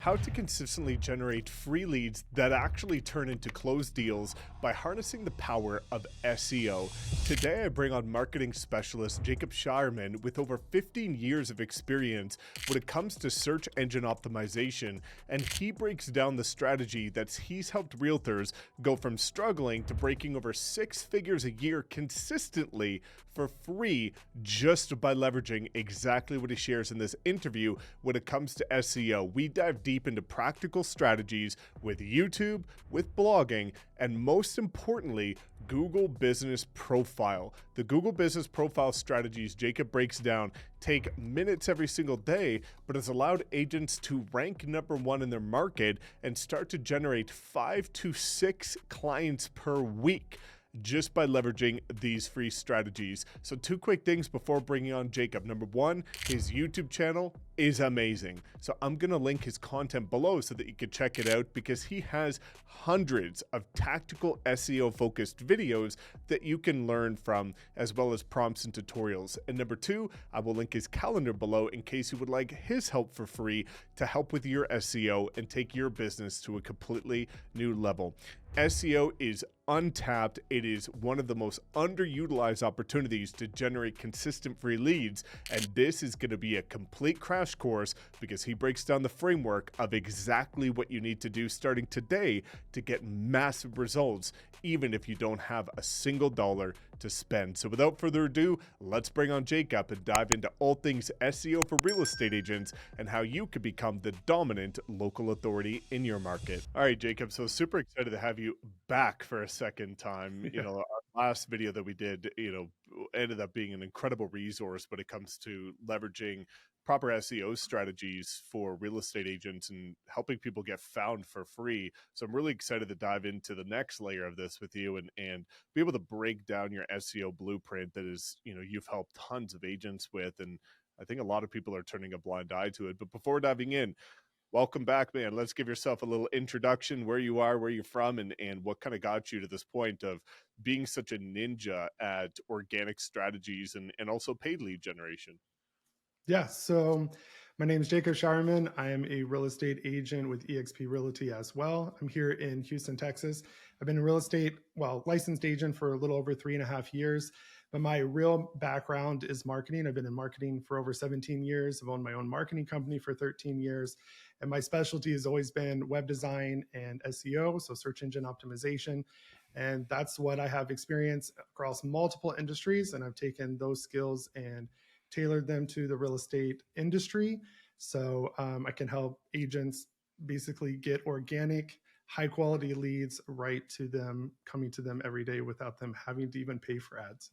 How to consistently generate free leads that actually turn into closed deals by harnessing the power of SEO. Today, I bring on marketing specialist Jacob Shireman with over 15 years of experience when it comes to search engine optimization, and he breaks down the strategy that he's helped realtors go from struggling to breaking over 6 figures a year consistently for free just by leveraging exactly what he shares in this interview when it comes to SEO. We dive deep into practical strategies with YouTube, with blogging, and most importantly, Google Business Profile. The Google Business Profile strategies Jacob breaks down take minutes every single day, but has allowed agents to rank #1 in their market and start to generate 5 to 6 clients per week just by leveraging these free strategies. So 2 quick things before bringing on Jacob. #1, his YouTube channel is amazing. So I'm going to link his content below so that you can check it out, because he has hundreds of tactical SEO focused videos that you can learn from, as well as prompts and tutorials. And #2, I will link his calendar below in case you would like his help for free to help with your SEO and take your business to a completely new level. SEO is untapped. It is one of the most underutilized opportunities to generate consistent free leads. And this is going to be a complete crash course, because he breaks down the framework of exactly what you need to do starting today to get massive results, even if you don't have a single dollar to spend. So without further ado, let's bring on Jacob and dive into all things SEO for real estate agents and how you could become the dominant local authority in your market. All right, Jacob, so super excited to have you back for a second time. Yeah. Our last video that we did, ended up being an incredible resource when it comes to leveraging proper SEO strategies for real estate agents and helping people get found for free. So I'm really excited to dive into the next layer of this with you and be able to break down your SEO blueprint that is, you've helped tons of agents with. And I think a lot of people are turning a blind eye to it. But before diving in, welcome back, man. Let's give yourself a little introduction, where you are, where you're from, and what kind of got you to this point of being such a ninja at organic strategies and also paid lead generation. Yeah. So my name is Jacob Shireman. I am a real estate agent with eXp Realty as well. I'm here in Houston, Texas. I've been a licensed agent for a little over 3.5 years, but my real background is marketing. I've been in marketing for over 17 years. I've owned my own marketing company for 13 years. And my specialty has always been web design and SEO, so search engine optimization. And that's what I have experience across multiple industries. And I've taken those skills and tailored them to the real estate industry. So I can help agents basically get organic, high quality leads right to them, coming to them every day without them having to even pay for ads.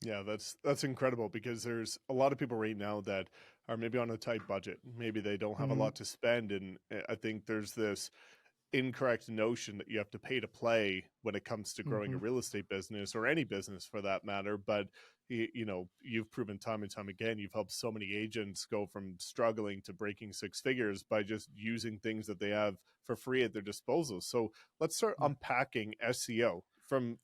Yeah, that's incredible, because there's a lot of people right now that are maybe on a tight budget. Maybe they don't have a Mhm. lot to spend. And I think there's this incorrect notion that you have to pay to play when it comes to growing a Mhm. real estate business, or any business for that matter. But you've proven time and time again, you've helped so many agents go from struggling to breaking 6 figures by just using things that they have for free at their disposal. So let's start Yeah. unpacking SEO from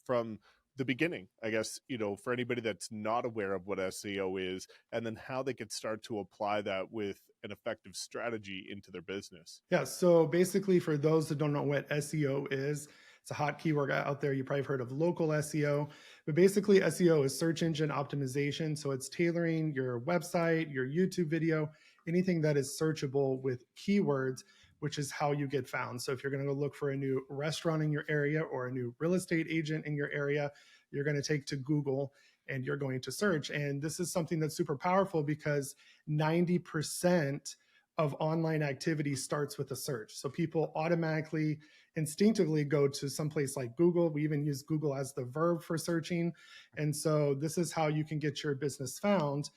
the beginning, I guess, for anybody that's not aware of what SEO is, and then how they could start to apply that with an effective strategy into their business. Yeah. So basically, for those that don't know what SEO is, it's a hot keyword out there. You probably have heard of local SEO, but basically, SEO is search engine optimization. So it's tailoring your website, your YouTube video, anything that is searchable with keywords, which is how you get found. So if you're going to go look for a new restaurant in your area or a new real estate agent in your area, you're going to take to Google and you're going to search. And this is something that's super powerful because 90% of online activity starts with a search. So people automatically, instinctively go to someplace like Google. We even use Google as the verb for searching. And so this is how you can get your business found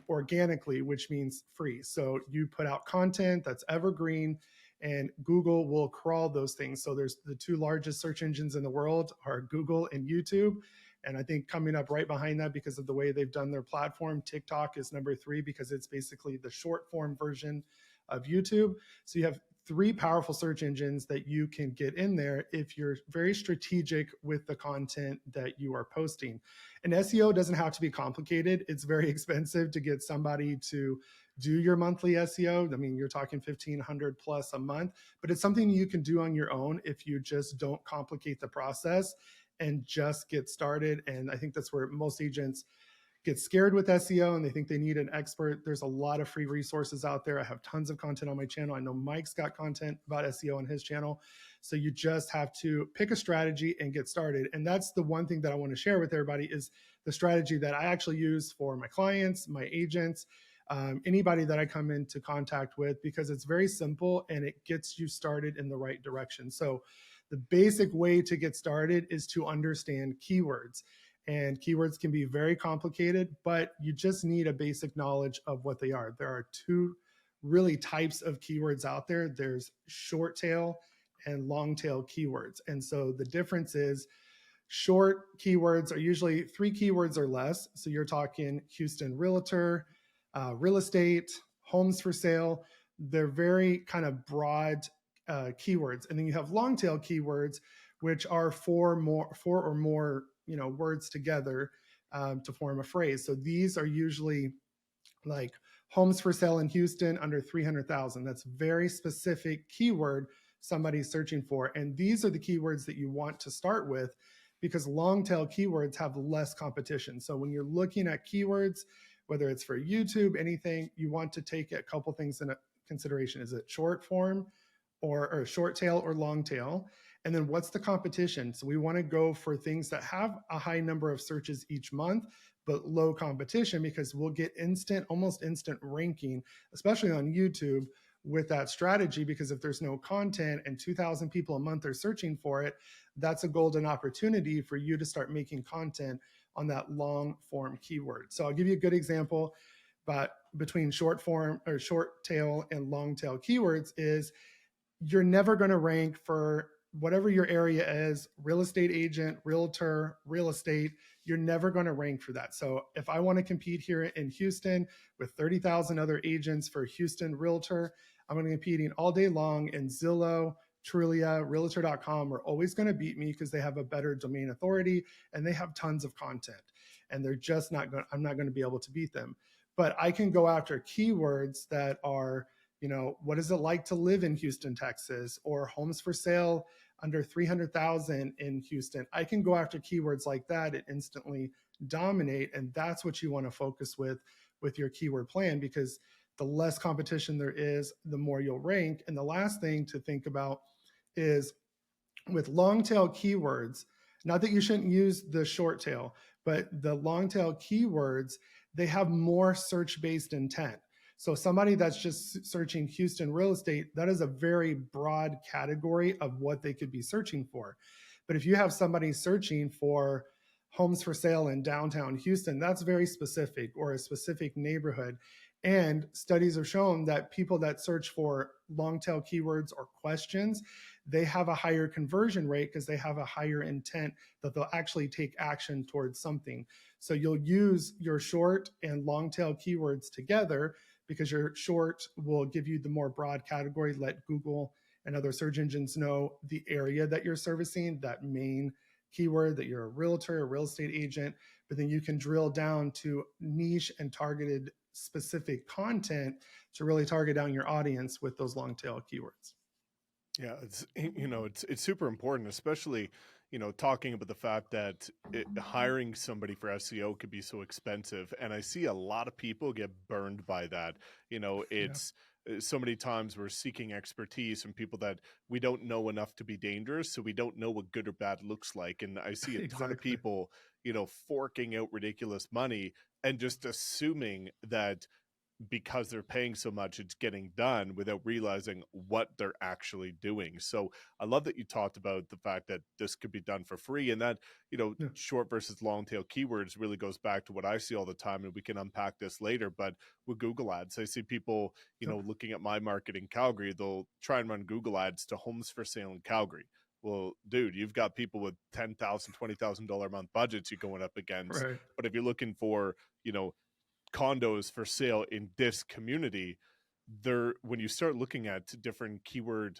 organically, which means free. So you put out content that's evergreen, and Google will crawl those things. So there's the two largest search engines in the world are Google and YouTube. And I think coming up right behind that, because of the way they've done their platform, TikTok is #3 because it's basically the short form version of YouTube. So you have three powerful search engines that you can get in there if you're very strategic with the content that you are posting. And SEO doesn't have to be complicated. It's very expensive to get somebody to do your monthly SEO. I mean, you're talking 1,500 plus a month, but it's something you can do on your own if you just don't complicate the process and just get started. And I think that's where most agents get scared with SEO and they think they need an expert. There's a lot of free resources out there. I have tons of content on my channel. I know Mike's got content about SEO on his channel. So you just have to pick a strategy and get started. And that's the one thing that I want to share with everybody is the strategy that I actually use for my clients, my agents, anybody that I come into contact with, because it's very simple and it gets you started in the right direction. So the basic way to get started is to understand keywords. And keywords can be very complicated, but you just need a basic knowledge of what they are. There are two really types of keywords out there. There's short tail and long tail keywords. And so the difference is short keywords are usually 3 keywords or less. So you're talking Houston Realtor, real estate, homes for sale. They're very kind of broad keywords. And then you have long tail keywords, which are four or more words together to form a phrase. So these are usually like homes for sale in Houston under 300,000. That's very specific keyword somebody's searching for. And these are the keywords that you want to start with because long tail keywords have less competition. So when you're looking at keywords, whether it's for YouTube, anything, you want to take a couple things into consideration. Is it short form or short tail or long tail? And then what's the competition? So we want to go for things that have a high number of searches each month, but low competition because we'll get almost instant ranking, especially on YouTube with that strategy. Because if there's no content and 2,000 people a month are searching for it, that's a golden opportunity for you to start making content on that long form keyword. So I'll give you a good example, but between short form or short tail and long tail keywords is you're never going to rank for whatever your area is, real estate agent, realtor, real estate, you're never going to rank for that. So if I want to compete here in Houston with 30,000 other agents for Houston realtor, I'm going to be competing all day long in Zillow, Trulia, Realtor.com are always going to beat me because they have a better domain authority and they have tons of content. And they're just not going, I'm not going to be able to beat them. But I can go after keywords that are, what is it like to live in Houston, Texas, or homes for sale under 300,000 in Houston. I can go after keywords like that and instantly dominate. And that's what you want to focus with your keyword plan, because the less competition there is, the more you'll rank. And the last thing to think about is with long tail keywords, not that you shouldn't use the short tail, but the long tail keywords, they have more search-based intent. So somebody that's just searching Houston real estate, that is a very broad category of what they could be searching for. But if you have somebody searching for homes for sale in downtown Houston, that's very specific, or a specific neighborhood. And studies have shown that people that search for long tail keywords or questions, they have a higher conversion rate because they have a higher intent that they'll actually take action towards something. So you'll use your short and long tail keywords together, because your short will give you the more broad category, let Google and other search engines know the area that you're servicing, that main keyword, that you're a realtor, a real estate agent, but then you can drill down to niche and targeted specific content to really target down your audience with those long tail keywords. Yeah, it's super important, especially talking about the fact that hiring somebody for SEO could be so expensive, and I see a lot of people get burned by that. It's so many times we're seeking expertise from people that we don't know enough to be dangerous, so we don't know what good or bad looks like. And I see a ton of people, forking out ridiculous money and just assuming that because they're paying so much, it's getting done without realizing what they're actually doing. So I love that you talked about the fact that this could be done for free, and that, short versus long tail keywords really goes back to what I see all the time. And we can unpack this later, but with Google ads, I see people, looking at my market in Calgary, they'll try and run Google ads to homes for sale in Calgary. Well, dude, you've got people with $10,000, $20,000 a month budgets you're going up against. Right. But if you're looking for, condos for sale in this community, when you start looking at different keyword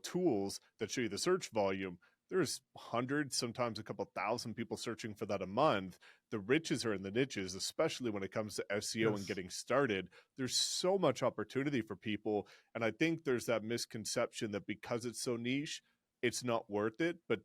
tools that show you the search volume, there's hundreds, sometimes a couple thousand people searching for that a month. The riches are in the niches, especially when it comes to SEO and Yes. getting started. There's so much opportunity for people. And I think there's that misconception that because it's so niche, it's not worth it. But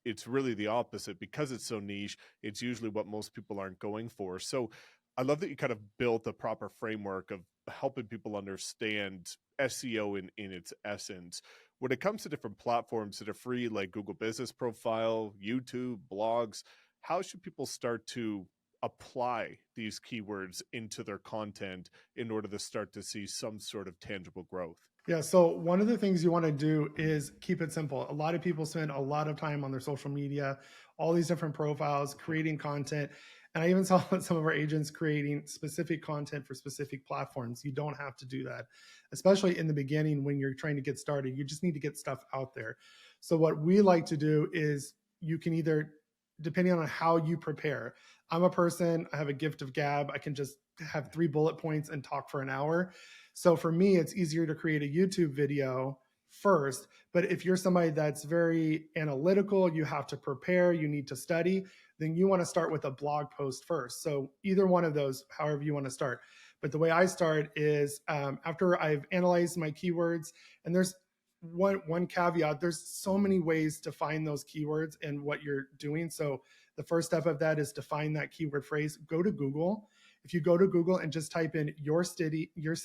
it's really the opposite. Because it's so niche, it's usually what most people aren't going for. So I love that you kind of built a proper framework of helping people understand SEO in its essence. When it comes to different platforms that are free, like Google Business Profile, YouTube, blogs, how should people start to apply these keywords into their content in order to start to see some sort of tangible growth? Yeah, so one of the things you want to do is keep it simple. A lot of people spend a lot of time on their social media, all these different profiles, creating content. And I even saw some of our agents creating specific content for specific platforms. You don't have to do that, especially in the beginning when you're trying to get started. You just need to get stuff out there. So, what we like to do is you can either, depending on how you prepare, I'm a person, I have a gift of gab. I can just have 3 bullet points and talk for an hour. So for me, it's easier to create a YouTube video first. But if you're somebody that's very analytical, you have to prepare, you need to study, then you want to start with a blog post first. So either one of those, however you want to start. But the way I start is after I've analyzed my keywords, and there's one caveat, there's so many ways to find those keywords in what you're doing. So the first step of that is to find that keyword phrase. Go to Google. If you go to Google and just type in your city, your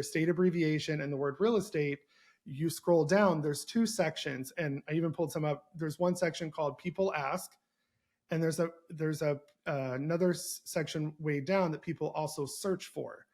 state abbreviation, and the word real estate, you scroll down, there's 2 sections. And I even pulled some up. There's one section called People Ask, and there's another section way down that people also search for.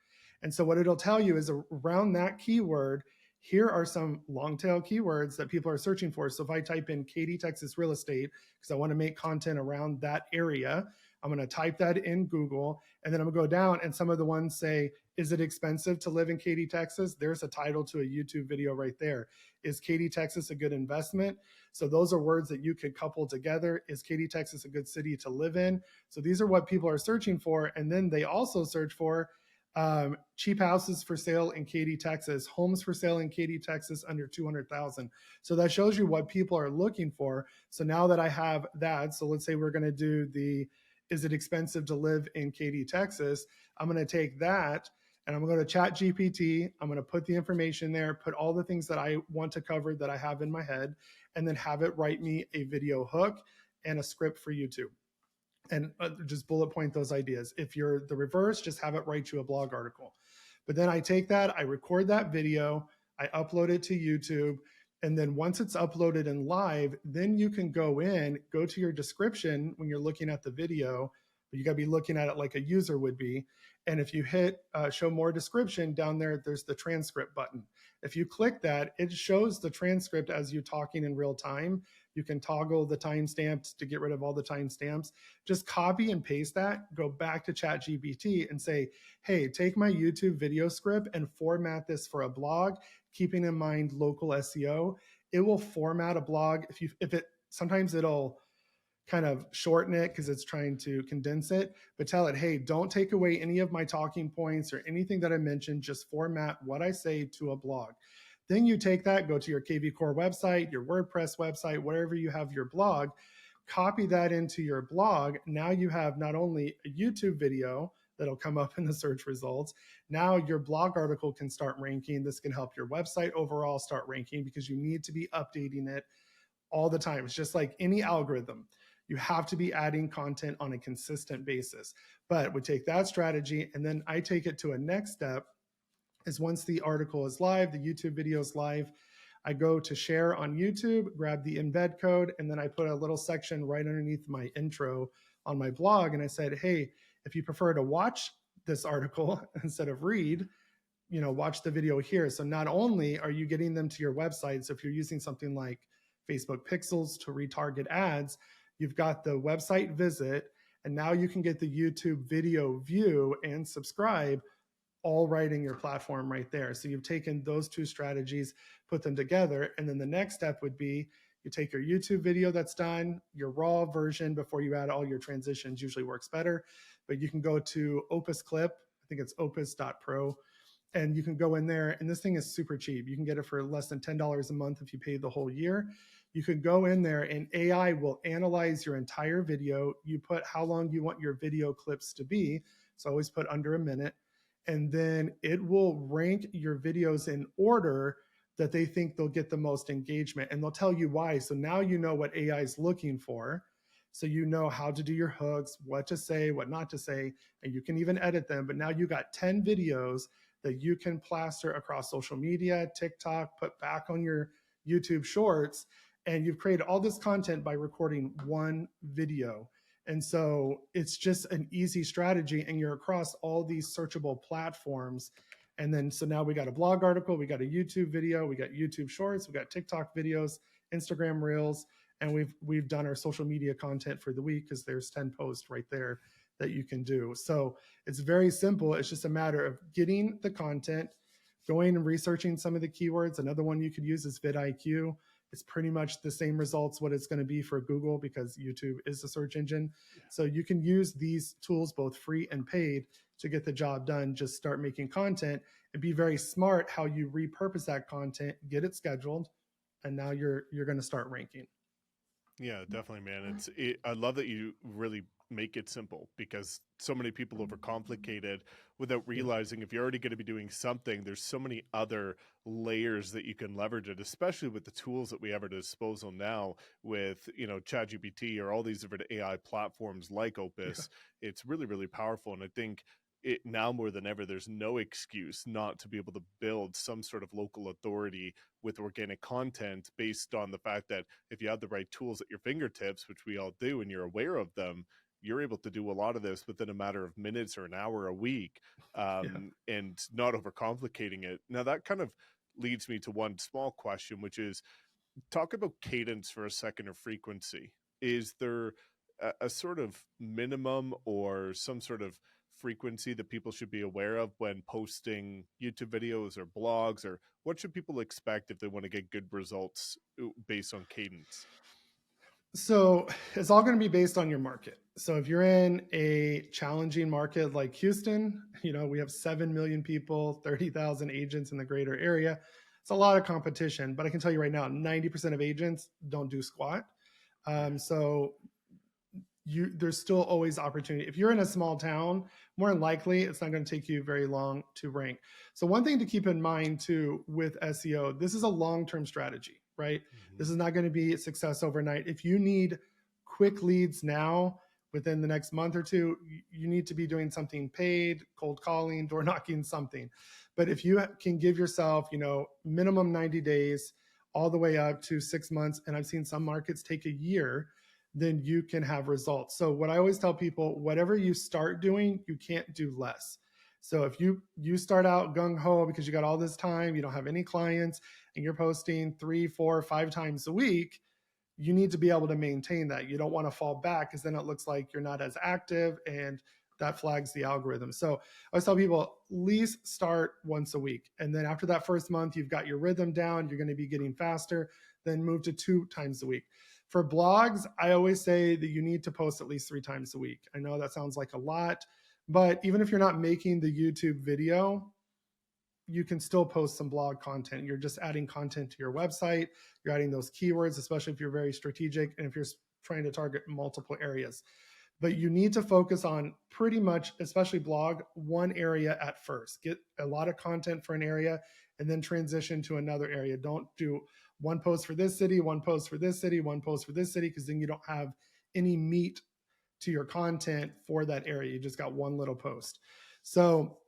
And so what it'll tell you is around that keyword, here are some long tail keywords that people are searching for. So if I type in Katy, Texas real estate, because I want to make content around that area, I'm going to type that in Google, and then I'm going to go down, and some of the ones say, is it expensive to live in Katy, Texas? There's a title to a YouTube video right there. Is Katy, Texas a good investment? So those are words that you could couple together. Is Katy, Texas a good city to live in? So these are what people are searching for. And then they also search for cheap houses for sale in Katy, Texas, homes for sale in Katy, Texas under 200,000. So that shows you what people are looking for. So now that I have that, so let's say we're going to do is it expensive to live in Katy, Texas? I'm going to take that and I'm going to go to Chat GPT. I'm going to put the information there, put all the things that I want to cover that I have in my head, and then have it write me a video hook and a script for YouTube. And just bullet point those ideas. If you're the reverse, just have it write you a blog article. But then I take that, I record that video, I upload it to YouTube. And then once it's uploaded and live, then you can go to your description when you're looking at the video, but you got to be looking at it like a user would be. And if you hit show more description down there, there's the transcript button. If you click that, it shows the transcript as you talking in real time. You can toggle the timestamps to get rid of all the timestamps. Just copy and paste that, go back to ChatGPT and say, hey, take my YouTube video script and format this for a blog, keeping in mind local SEO. It will format a blog. Sometimes it'll kind of shorten it because it's trying to condense it, but tell it, hey, don't take away any of my talking points or anything that I mentioned, just format what I say to a blog. Then you take that, go to your KV Core website, your WordPress website, wherever you have your blog, copy that into your blog. Now you have not only a YouTube video that'll come up in the search results, now your blog article can start ranking. This can help your website overall start ranking because you need to be updating it all the time. It's just like any algorithm. You have to be adding content on a consistent basis. But we take that strategy and then I take it to a next step is once the article is live, the YouTube video is live, I go to share on YouTube, grab the embed code, and then I put a little section right underneath my intro on my blog. And I said, hey, if you prefer to watch this article instead of read, watch the video here. So not only are you getting them to your website, so if you're using something like Facebook Pixels to retarget ads, you've got the website visit, and now you can get the YouTube video view and subscribe all right in your platform right there. So you've taken those 2 strategies, put them together, and then the next step would be you take your YouTube video that's done, your raw version before you add all your transitions usually works better, but you can go to Opus Clip, I think it's opus.pro, and you can go in there, and this thing is super cheap. You can get it for less than $10 a month if you pay the whole year. You can go in there and AI will analyze your entire video. You put how long you want your video clips to be. So always put under a minute. And then it will rank your videos in order that they think they'll get the most engagement, and they'll tell you why. So now you know what AI is looking for. So you know how to do your hooks, what to say, what not to say, and you can even edit them. But now you got 10 videos that you can plaster across social media, TikTok, put back on your YouTube shorts, and you've created all this content by recording one video. And so it's just an easy strategy, and you're across all these searchable platforms. And then so now we got a blog article, we got a YouTube video, we got YouTube shorts, we got TikTok videos, Instagram reels, and we've done our social media content for the week because there's 10 posts right there that you can do. So it's very simple. It's just a matter of getting the content, going and researching some of the keywords. Another one you could use is vidIQ. It's pretty much the same results what it's going to be for Google because YouTube is a search engine. So you can use these tools, both free and paid, to get the job done. Just start making content and be very smart how you repurpose that content, get it scheduled, and now you're going to start ranking. Yeah, definitely, man. I love that you really make it simple because so many people overcomplicate it without realizing if you're already going to be doing something, there's so many other layers that you can leverage it, especially with the tools that we have at our disposal now with, ChatGPT or all these different AI platforms like Opus. Yeah. It's really, really powerful. And I think it now more than ever, there's no excuse not to be able to build some sort of local authority with organic content based on the fact that if you have the right tools at your fingertips, which we all do, and you're aware of them, you're able to do a lot of this within a matter of minutes or an hour a week, and not overcomplicating it. Now, that kind of leads me to one small question, which is talk about cadence for a second, or frequency. Is there a sort of minimum or some sort of frequency that people should be aware of when posting YouTube videos or blogs, or what should people expect if they want to get good results based on cadence? So it's all going to be based on your market. So if you're in a challenging market like Houston, we have 7 million people, 30,000 agents in the greater area. It's a lot of competition, but I can tell you right now, 90% of agents don't do squat. So there's still always opportunity. If you're in a small town, more than likely, it's not going to take you very long to rank. So one thing to keep in mind too with SEO, this is a long-term strategy, right? Mm-hmm. This is not going to be a success overnight. If you need quick leads now, within the next month or two, you need to be doing something paid, cold calling, door knocking, something. But if you can give yourself, minimum 90 days all the way up to 6 months, and I've seen some markets take a year, then you can have results. So what I always tell people, whatever you start doing, you can't do less. So if you start out gung-ho because you got all this time, you don't have any clients, and you're posting 3, 4, 5 times a week, you need to be able to maintain that. You don't want to fall back because then it looks like you're not as active, and that flags the algorithm. So I always tell people, at least start once a week. And then after that first month, you've got your rhythm down, you're going to be getting faster, then move to 2 times a week. For blogs, I always say that you need to post at least 3 times a week. I know that sounds like a lot, but even if you're not making the YouTube video, you can still post some blog content. You're just adding content to your website. You're adding those keywords, especially if you're very strategic and if you're trying to target multiple areas. But you need to focus on pretty much, especially blog, one area at first. Get a lot of content for an area and then transition to another area. Don't do one post for this city, one post for this city, one post for this city, because then you don't have any meat to your content for that area. You just got one little post. So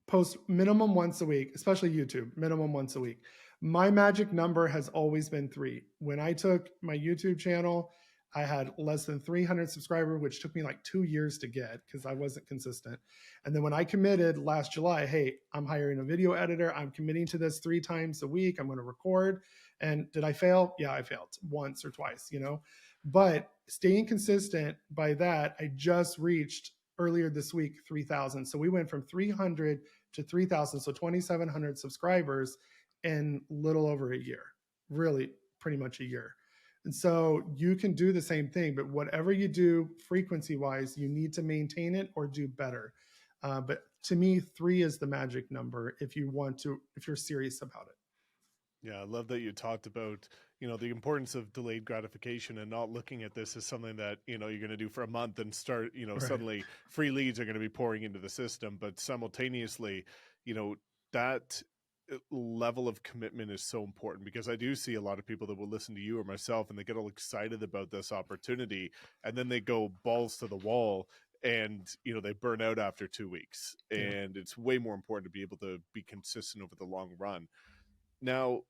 post minimum once a week, especially YouTube, minimum once a week. My magic number has always been 3. When I took my YouTube channel, I had less than 300 subscribers, which took me like 2 years to get because I wasn't consistent. And then when I committed last July, hey, I'm hiring a video editor. I'm committing to this 3 times a week. I'm going to record. And did I fail? Yeah, I failed once or twice, But staying consistent by that, I just reached earlier this week 3,000. So we went from 300 to 3,000, so 2,700 subscribers in little over a year, really pretty much a year. And so you can do the same thing, but whatever you do frequency wise, you need to maintain it or do better. But to me, 3 is the magic number if you're serious about it. Yeah, I love that you talked about, the importance of delayed gratification and not looking at this as something that, you're going to do for a month and start, Right. suddenly free leads are going to be pouring into the system. But simultaneously, that level of commitment is so important, because I do see a lot of people that will listen to you or myself and they get all excited about this opportunity and then they go balls to the wall and they burn out after 2 weeks. Yeah. And it's way more important to be able to be consistent over the long run. Now,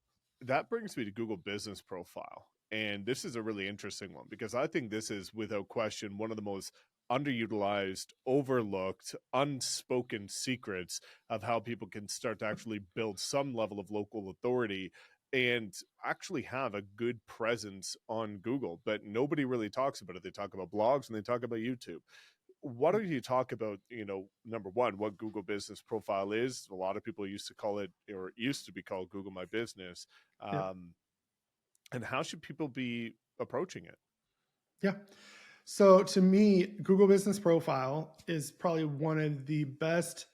that brings me to Google Business Profile. And this is a really interesting one, because I think this is without question one of the most underutilized, overlooked, unspoken secrets of how people can start to actually build some level of local authority and actually have a good presence on Google. But nobody really talks about it. They talk about blogs and they talk about YouTube. Why don't you talk about, number one, what Google Business Profile is? A lot of people used to call it, or it used to be called, Google My Business. Yep. Um, and how should people be approaching it? Yeah. So to me, Google Business Profile is probably one of the best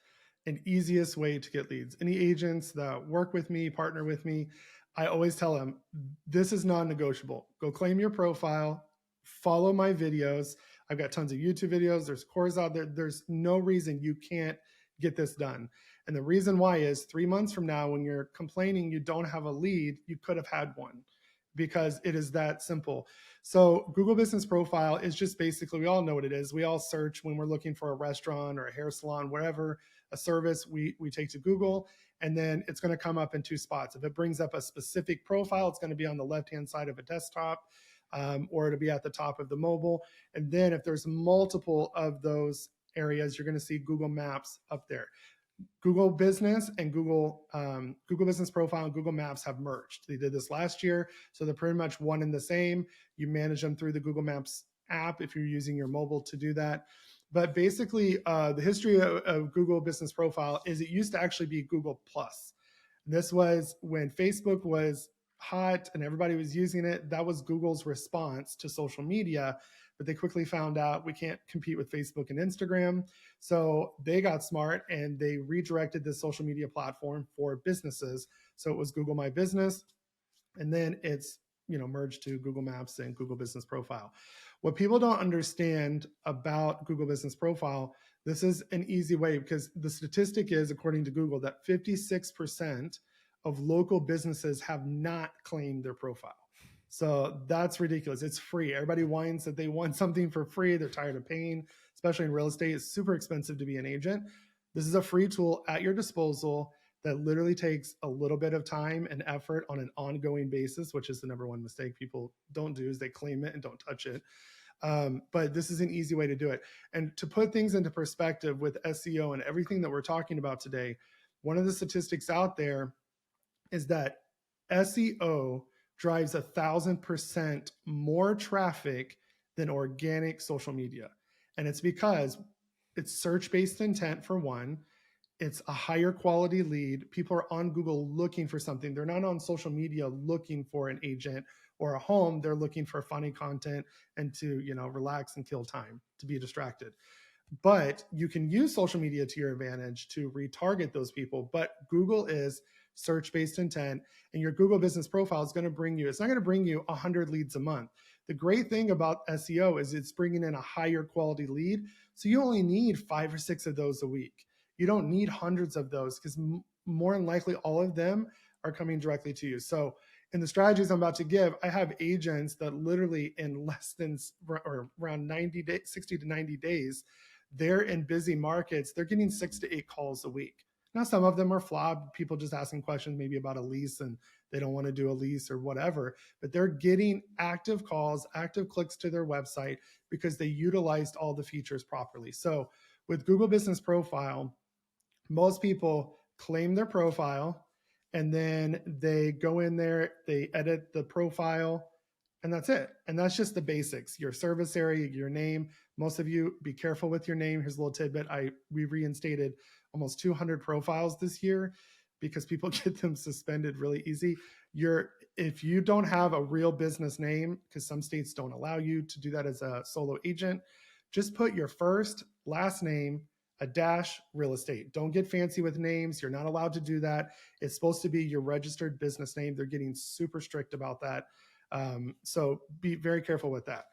and easiest way to get leads. Any agents that work with me, partner with me, I always tell them this is non-negotiable. Go claim your profile, follow my videos. I've got tons of YouTube videos. There's courses out there. There's no reason you can't get this done. And the reason why is 3 months from now, when you're complaining you don't have a lead, you could have had one, because it is that simple. So Google Business Profile is just basically, we all know what it is. We all search when we're looking for a restaurant or a hair salon, whatever, a service, we take to Google, and then it's going to come up in 2 spots. If it brings up a specific profile, it's going to be on the left-hand side of a desktop, or it'll be at the top of the mobile. And then if there's multiple of those areas, you're going to see Google Maps up there. Google Business and Google Business Profile and Google Maps have merged. They did this last year, so they're pretty much one and the same. You manage them through the Google Maps app if you're using your mobile to do that. But basically, the history of Google Business Profile is it used to actually be Google Plus. This was when Facebook was hot and everybody was using it. That was Google's response to social media, but they quickly found out we can't compete with Facebook and Instagram. So they got smart and they redirected this social media platform for businesses. So it was Google My Business, and then it's merged to Google Maps and Google Business Profile. What people don't understand about Google Business Profile, this is an easy way, because the statistic is, according to Google, that 56% of local businesses have not claimed their profile. So that's ridiculous. It's free. Everybody whines that they want something for free. They're tired of paying, especially in real estate. It's super expensive to be an agent. This is a free tool at your disposal that literally takes a little bit of time and effort on an ongoing basis, which is the number one mistake people don't do, is they claim it and don't touch it. But this is an easy way to do it. And to put things into perspective with SEO and everything that we're talking about today, one of the statistics out there is that SEO drives 1,000% more traffic than organic social media. And it's because it's search-based intent, for one. It's a higher quality lead. People are on Google looking for something. They're not on social media looking for an agent or a home. They're looking for funny content and to, relax and kill time, to be distracted. But you can use social media to your advantage to retarget those people. But Google is search-based intent, and your Google Business Profile is going to bring you, it's not going to bring you 100 leads a month. The great thing about SEO is it's bringing in a higher quality lead. So you only need 5 or 6 of those a week. You don't need hundreds of those, because more than likely all of them are coming directly to you. So in the strategies I'm about to give, I have agents that literally in less than, or around 90 days, 60 to 90 days, they're in busy markets. They're getting 6 to 8 calls a week. Now, some of them are flawed, people just asking questions maybe about a lease and they don't want to do a lease or whatever, but they're getting active calls, active clicks to their website because they utilized all the features properly. So with Google Business Profile, most people claim their profile and then they go in there, they edit the profile, and that's it. And that's just the basics. Your service area, your name. Most of you, be careful with your name. Here's a little tidbit. We reinstated almost 200 profiles this year because people get them suspended really easy. If you don't have a real business name, because some states don't allow you to do that as a solo agent, just put your first, last name, a dash real estate. Don't get fancy with names. You're not allowed to do that. It's supposed to be your registered business name. They're getting super strict about that. So be very careful with that.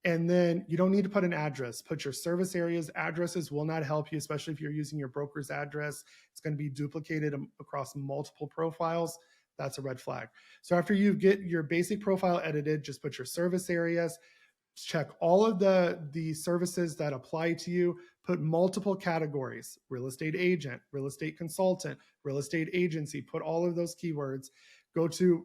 And then you don't need to put an address. Put your service areas. Addresses will not help you, especially if you're using your broker's address. It's going to be duplicated across multiple profiles. That's a red flag. So after you get your basic profile edited, just put your service areas, check all of the services that apply to you, put multiple categories: real estate agent, real estate consultant, real estate agency, put all of those keywords. Go to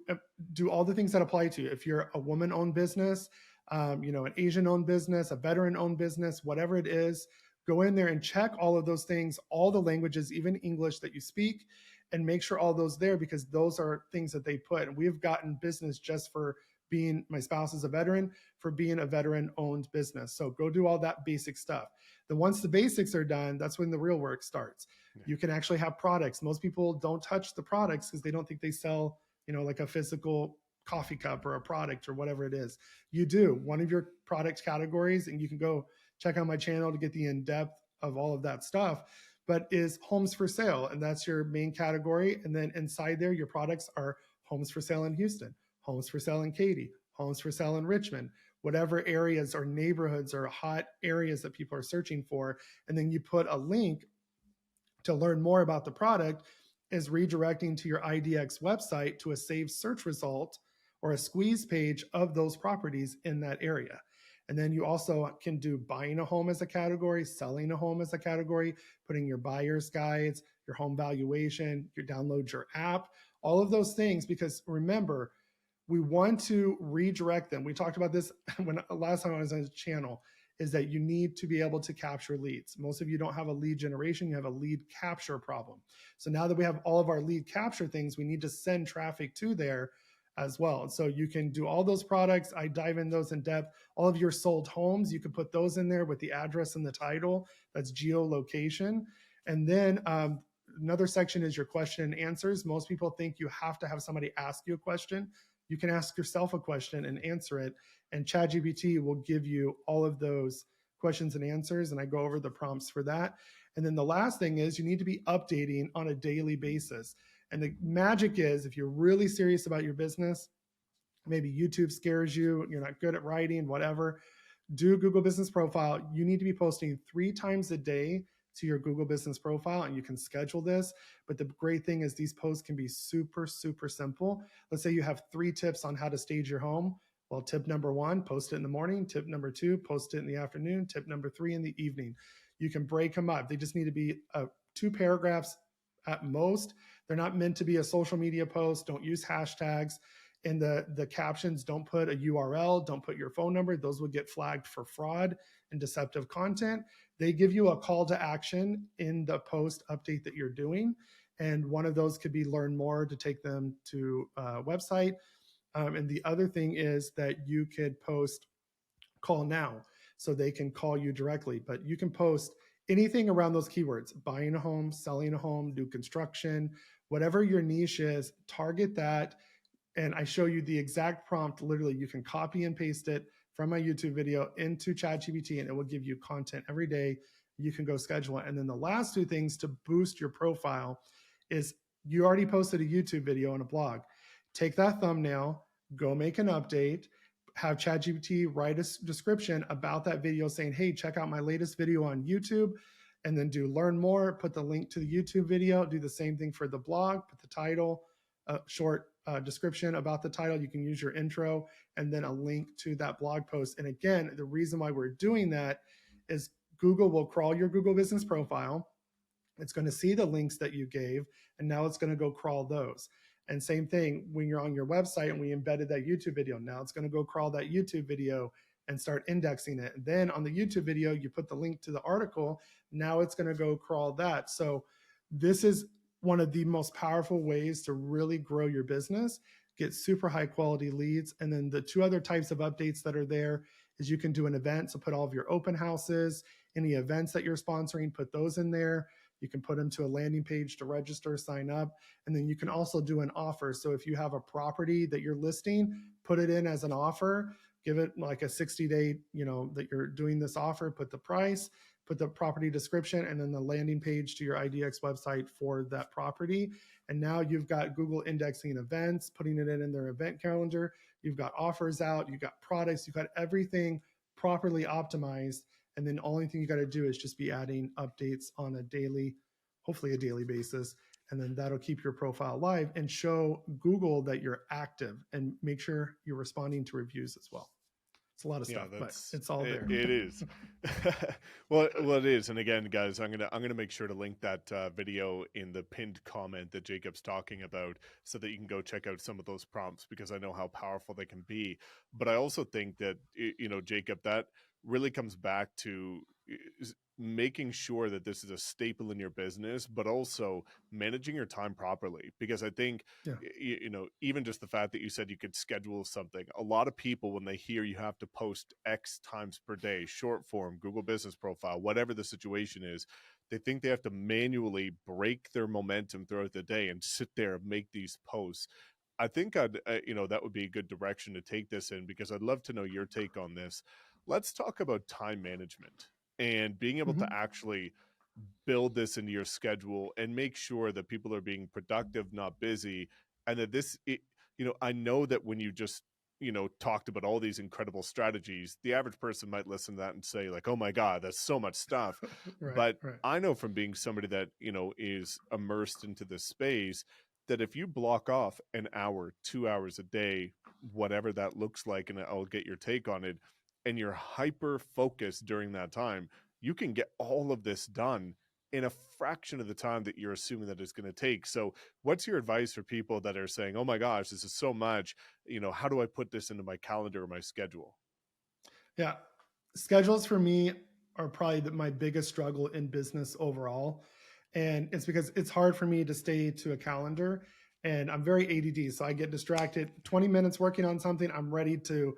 do all the things that apply to you. If you're a woman-owned business, an Asian-owned business, a veteran-owned business, whatever it is, go in there and check all of those things, all the languages, even English that you speak, and make sure all those there, because those are things that they put. And we've gotten business just for being, my spouse is a veteran, for being a veteran-owned business. So go do all that basic stuff. Then once the basics are done, that's when the real work starts. Yeah. You can actually have products. Most people don't touch the products because they don't think they sell, like a physical coffee cup or a product or whatever it is. You do one of your product categories, and you can go check out my channel to get the in-depth of all of that stuff, but is homes for sale. And that's your main category. And then inside there, your products are homes for sale in Houston, homes for sale in Katy, homes for sale in Richmond, whatever areas or neighborhoods or hot areas that people are searching for. And then you put a link to learn more about the product, is redirecting to your IDX website to a saved search result or a squeeze page of those properties in that area. And then you also can do buying a home as a category, selling a home as a category, putting your buyer's guides, your home valuation, your download your app, all of those things, because remember, we want to redirect them. We talked about this when last time I was on the channel, is that you need to be able to capture leads. Most of you don't have a lead generation, you have a lead capture problem. So now that we have all of our lead capture things, we need to send traffic to there as well. So you can do all those products. I dive in those in depth. All of your sold homes, you can put those in there with the address and the title. That's geolocation. And then another section is your question and answers. Most people think you have to have somebody ask you a question. You can ask yourself a question and answer it, and ChatGPT will give you all of those questions and answers, and I go over the prompts for that. And then the last thing is you need to be updating on a daily basis. And the magic is, if you're really serious about your business, maybe YouTube scares you, you're not good at writing, whatever, do Google Business Profile. You need to be posting 3 times a day to your Google Business Profile, and you can schedule this. But the great thing is these posts can be super, super simple. Let's say you have 3 tips on how to stage your home. Well, tip number 1, post it in the morning. Tip number 2, post it in the afternoon. Tip number 3, in the evening. You can break them up. They just need to be 2 paragraphs at most. They're not meant to be a social media post. Don't use hashtags. In the captions, don't put a URL, don't put your phone number. Those will get flagged for fraud and deceptive content. They give you a call to action in the post update that you're doing. And one of those could be learn more to take them to a website. And the other thing is that you could post call now, so they can call you directly. But you can post anything around those keywords: buying a home, selling a home, new construction, whatever your niche is, target that. And I show you the exact prompt. Literally, you can copy and paste it from my YouTube video into ChatGPT, and it will give you content every day. You can go schedule it. And then the last 2 things to boost your profile is, you already posted a YouTube video and a blog. Take that thumbnail, go make an update, have ChatGPT write a description about that video saying, hey, check out my latest video on YouTube, and then do learn more, put the link to the YouTube video, do the same thing for the blog, put the title, short description about the title. You can use your intro and then a link to that blog post. And again, the reason why we're doing that is Google will crawl your Google Business Profile. It's going to see the links that you gave, and now it's going to go crawl those. And same thing when you're on your website and we embedded that YouTube video, now it's going to go crawl that YouTube video and start indexing it. And then on the YouTube video, you put the link to the article. Now it's going to go crawl that. So this is one of the most powerful ways to really grow your business, get super high quality leads. And then the 2 other types of updates that are there is you can do an event. So put all of your open houses, any events that you're sponsoring, put those in there. You can put them to a landing page to register, sign up. And then you can also do an offer. So if you have a property that you're listing, put it in as an offer, give it like a 60-day, that you're doing this offer, put the price, put the property description and then the landing page to your IDX website for that property. And now you've got Google indexing events, putting it in their event calendar. You've got offers out, you've got products, you've got everything properly optimized. And then only thing you got to do is just be adding updates on a daily, hopefully a daily basis. And then that'll keep your profile live and show Google that you're active and make sure you're responding to reviews as well. It's a lot of Yeah, stuff, but it's all there. it is. Well, it is. And again, guys, I'm gonna make sure to link that video in the pinned comment that Jacob's talking about, so that you can go check out some of those prompts, because I know how powerful they can be. But I also think that, you know, Jacob, that really comes back to making sure that this is a staple in your business, but also managing your time properly. Because I think, Yeah. you know, even just the fact that you said you could schedule something, a lot of people, when they hear you have to post X times per day, short form, Google business profile, whatever the situation is, they think they have to manually break their momentum throughout the day and sit there and make these posts. I think you know, that would be a good direction to take this in, because I'd love to know your take on this. Let's talk about time management and being able to Mm-hmm. actually build this into your schedule and make sure that people are being productive, not busy. And that you know, I know that when you just, you know, talked about all these incredible strategies, the average person might listen to that and say like, oh my God, that's so much stuff. Right. But Right. I know from being somebody that, you know, is immersed into this space, that if you block off an hour, 2 hours a day, whatever that looks like, and I'll get your take on it, and you're hyper focused during that time, you can get all of this done in a fraction of the time that you're assuming that it's going to take. So what's your advice for people that are saying, oh my gosh, this is so much, you know, how do I put this into my calendar or my schedule? Yeah. Schedules for me are probably my biggest struggle in business overall. And it's because it's hard for me to stay to a calendar, and I'm very ADD. So I get distracted 20 minutes working on something. I'm ready to,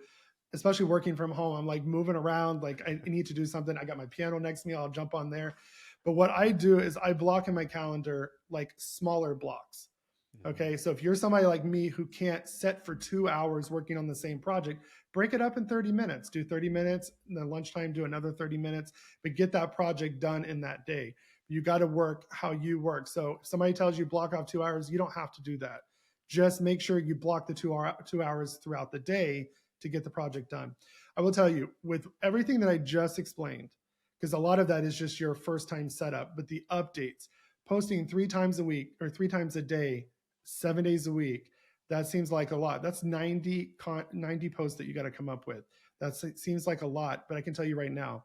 especially working from home, I'm like moving around. Like I need to do something. I got my piano next to me. I'll jump on there. But what I do is I block in my calendar like smaller blocks. Mm-hmm. Okay. So if you're somebody like me who can't sit for 2 hours working on the same project, break it up in 30 minutes. Do 30 minutes, and then lunchtime, do another 30 minutes, but get that project done in that day. You got to work how you work. So if somebody tells you block off 2 hours, you don't have to do that. Just make sure you block the 2 hours throughout the day to get the project done. I will tell you, with everything that I just explained, because a lot of that is just your first time setup, but the updates, posting 3 times a week or 3 times a day, 7 days a week, that seems like a lot. That's 90 posts that you got to come up with. That seems like a lot, but I can tell you right now,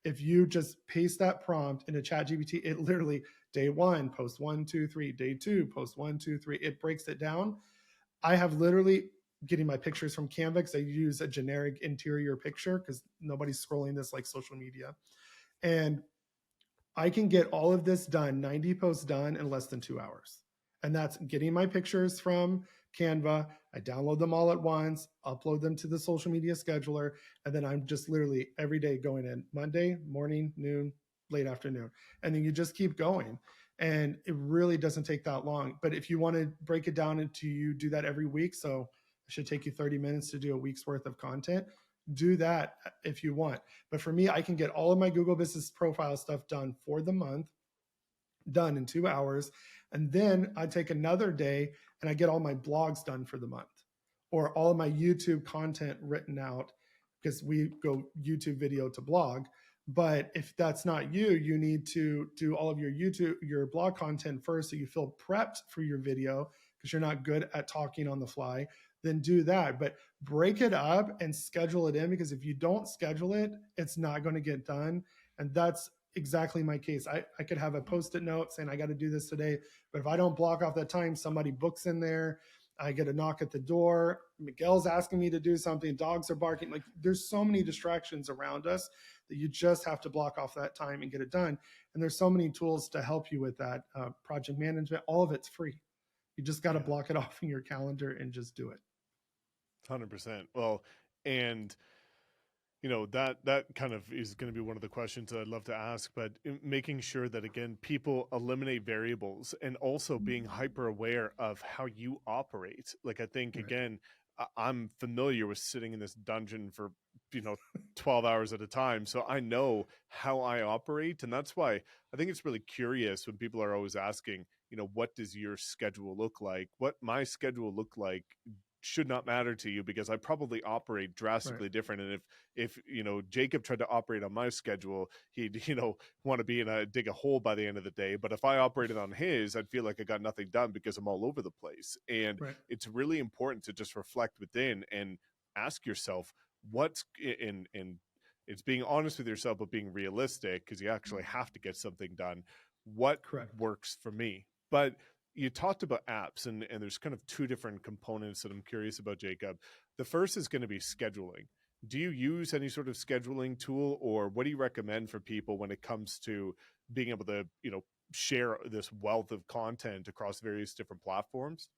if you just paste that prompt into ChatGPT, it literally, day one, post 1, 2, 3, day two, post 1, 2, 3. It breaks it down. I have literally getting my pictures from Canva because I use a generic interior picture because nobody's scrolling this like social media. And I can get all of this done, 90 posts done in less than 2 hours. And that's getting my pictures from Canva. I download them all at once, upload them to the social media scheduler, and then I'm just literally every day going in Monday, morning, noon, late afternoon. And then you just keep going. And it really doesn't take that long. But if you want to break it down into you do that every week, so it should take you 30 minutes to do a week's worth of content, do that if you want. But for me, I can get all of my Google Business Profile stuff done for the month, done in 2 hours. And then I take another day and I get all my blogs done for the month, or all of my YouTube content written out, because we go YouTube video to blog. But if that's not you, you need to do all of your blog content first, so you feel prepped for your video, because you're not good at talking on the fly. Then do that. But break it up and schedule it in, because if you don't schedule it, it's not going to get done. And that's exactly my case. I could have a post-it note saying I got to do this today, but if I don't block off that time, somebody books in there. I get a knock at the door. Miguel's asking me to do something. Dogs are barking. Like, there's so many distractions around us that you just have to block off that time and get it done. And there's so many tools to help you with that. Project management, all of it's free. You just got to Yeah, block it off in your calendar and just do it. 100%. Well, and you know, that kind of is going to be one of the questions that I'd love to ask, but making sure that, again, people eliminate variables, and also being hyper aware of how you operate. Like, I think, Right. again, I'm familiar with sitting in this dungeon for you know, 12 hours at a time. So I know how I operate. And that's why I think it's really curious when people are always asking, what does your schedule look like? What my schedule look like should not matter to you, because I probably operate Right. drastically different. And if Jacob tried to operate on my schedule, he'd want to be in a dig a hole by the end of the day. But if I operated on his, I'd feel like I got nothing done because I'm all over the place. And Right. it's really important to just reflect within and ask yourself what's in it's being honest with yourself, but being realistic, because you actually have to get something done. What Correct. works for me? But you talked about apps, and there's kind of two different components that I'm curious about, Jacob. The first is going to be scheduling. Do you use any sort of scheduling tool, or what do you recommend for people when it comes to being able to, share this wealth of content across various different platforms?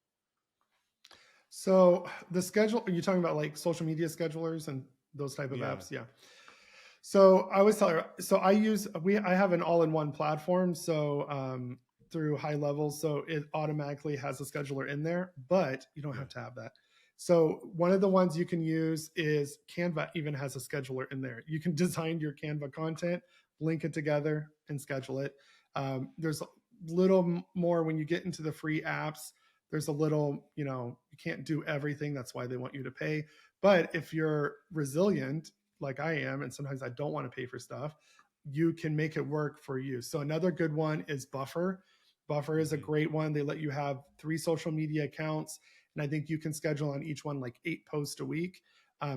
So the schedule, are you talking about like social media schedulers and those type of Yeah. apps? Yeah. So I always tell her, so I have an all-in-one platform. So through high levels, so it automatically has a scheduler in there, but you don't Yeah. have to have that. So one of the ones you can use is Canva even has a scheduler in there. You can design your Canva content, link it together and schedule it. There's a little more when you get into the free apps. There's a little, you can't do everything. That's why they want you to pay. But if you're resilient, like I am, and sometimes I don't want to pay for stuff, you can make it work for you. So another good one is Buffer. Buffer is a Mm-hmm. great one. They let you have 3 social media accounts, and I think you can schedule on each one like 8 posts a week.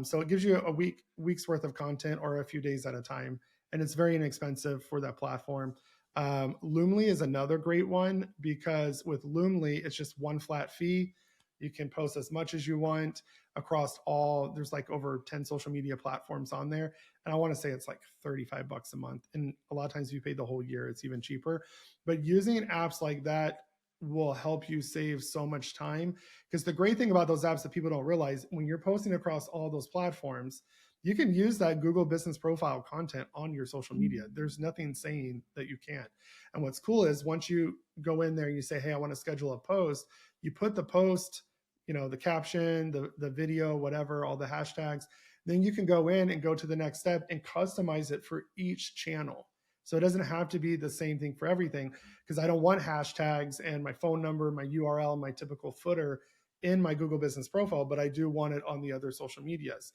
So it gives you a week's worth of content or a few days at a time, and it's very inexpensive for that platform. Loomly is another great one because with Loomly, it's just one flat fee. You can post as much as you want across all, there's like over 10 social media platforms on there. And I want to say it's like $35 a month. And a lot of times if you pay the whole year, it's even cheaper. But using apps like that will help you save so much time. Because the great thing about those apps that people don't realize, when you're posting across all those platforms, you can use that Google business profile content on your social media. There's nothing saying that you can't. And what's cool is once you go in there and you say, hey, I want to schedule a post, you put the post, the caption, the video, whatever, all the hashtags. Then you can go in and go to the next step and customize it for each channel. So it doesn't have to be the same thing for everything, because I don't want hashtags and my phone number, my URL, my typical footer in my Google business profile, but I do want it on the other social medias.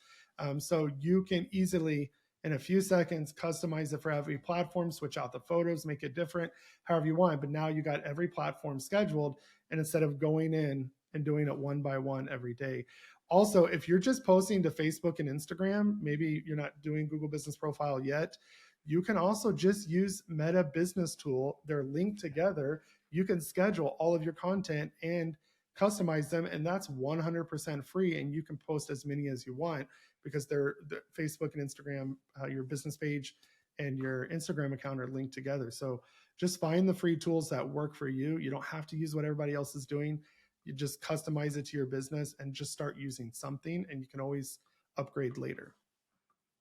So you can easily, in a few seconds, customize it for every platform, switch out the photos, make it different, however you want. But now you got every platform scheduled. And instead of going in and doing it one by one every day. Also, if you're just posting to Facebook and Instagram, maybe you're not doing Google Business Profile yet, you can also just use Meta Business Tool. They're linked together. You can schedule all of your content and customize them, and that's 100% free. And you can post as many as you want because they're the Facebook and Instagram, your business page and your Instagram account are linked together. So just find the free tools that work for you. You don't have to use what everybody else is doing. You just customize it to your business and just start using something, and you can always upgrade later.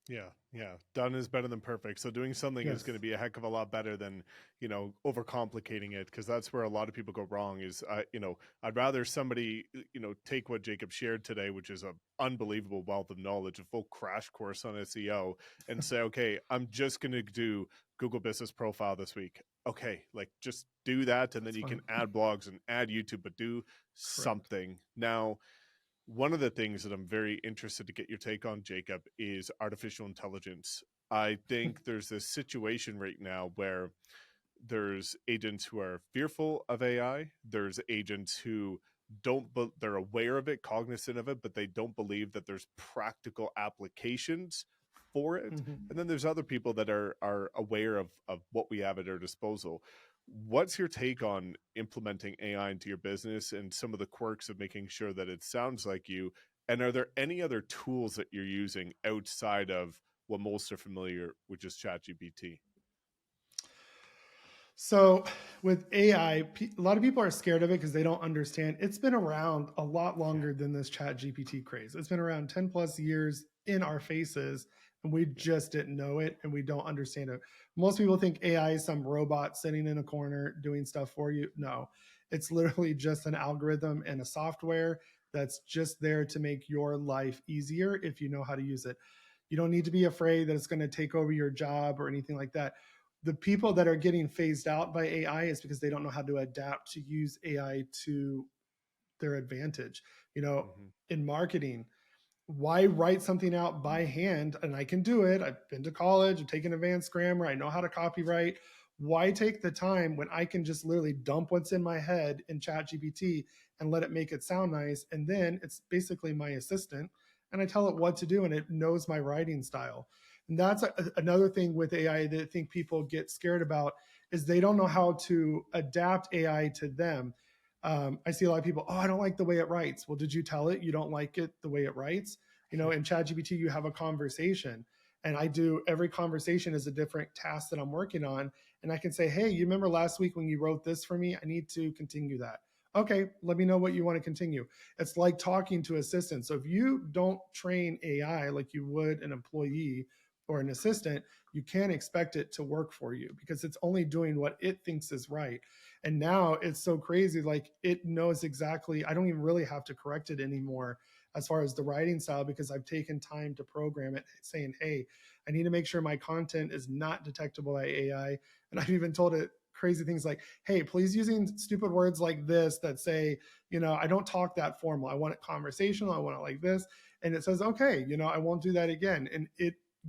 Yeah, yeah. Done is better than perfect. So doing something is Yes. going to be a heck of a lot better than, overcomplicating it, because that's where a lot of people go wrong is, I'd rather somebody, take what Jacob shared today, which is a unbelievable wealth of knowledge, a full crash course on SEO, and say, okay, I'm just going to do Google Business Profile this week. Okay, like just do that, and then That's you fine. can add blogs and add YouTube, but do Correct. something. Now, one of the things that I'm very interested to get your take on, Jacob, is artificial intelligence. I think there's this situation right now where there's agents who are fearful of AI. There's agents who don't, but they're aware of it, cognizant of it, but they don't believe that there's practical applications for it. Mm-hmm. And then there's other people that are aware of what we have at our disposal. What's your take on implementing AI into your business and some of the quirks of making sure that it sounds like you? And are there any other tools that you're using outside of what most are familiar, which is ChatGPT? So with AI, a lot of people are scared of it because they don't understand. It's been around a lot Yeah, longer than this Chat GPT craze. It's been around 10 plus years in our faces, and we yeah, just didn't know it and we don't understand it. Most people think AI is some robot sitting in a corner doing stuff for you. No, it's literally just an algorithm and a software that's just there to make your life easier if you know how to use it. You don't need to be afraid that it's going to take over your job or anything like that. The people that are getting phased out by AI is because they don't know how to adapt to use AI to their advantage. You know, Mm-hmm. in marketing, why write something out by hand? And I can do it. I've been to college, I've taken advanced grammar, I know how to copyright. Why take the time when I can just literally dump what's in my head in ChatGPT and let it make it sound nice? And then it's basically my assistant, and I tell it what to do, and it knows my writing style. And that's another thing with AI that I think people get scared about is they don't know how to adapt AI to them. I see a lot of people, oh, I don't like the way it writes. Well, did you tell it you don't like it the way it writes? You know, in ChatGPT, you have a conversation, and I do every conversation is a different task that I'm working on. And I can say, hey, you remember last week when you wrote this for me? I need to continue that. Okay, let me know what you want to continue. It's like talking to assistants. So if you don't train AI like you would an employee or an assistant, you can't expect it to work for you because it's only doing what it thinks is right. And now it's so crazy, like it knows exactly, I don't even really have to correct it anymore as far as the writing style because I've taken time to program it saying, hey, I need to make sure my content is not detectable by AI. And I've even told it crazy things like, hey, please using stupid words like this that say, you know, I don't talk that formal. I want it conversational. I want it like this. And it says, okay, you know, I won't do that again. And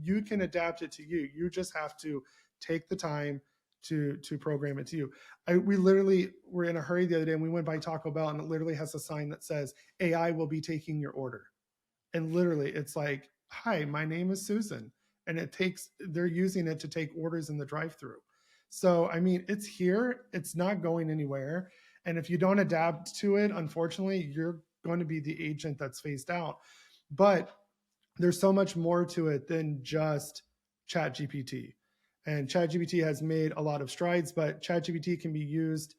you can adapt it to you. You just have to take the time to program it to you. We literally were in a hurry the other day and we went by Taco Bell and it literally has a sign that says AI will be taking your order. And literally it's like, hi, my name is Susan. And they're using it to take orders in the drive through. So, I mean, it's here, it's not going anywhere. And if you don't adapt to it, unfortunately, you're going to be the agent that's phased out. But there's so much more to it than just ChatGPT. And ChatGPT has made a lot of strides, but ChatGPT can be used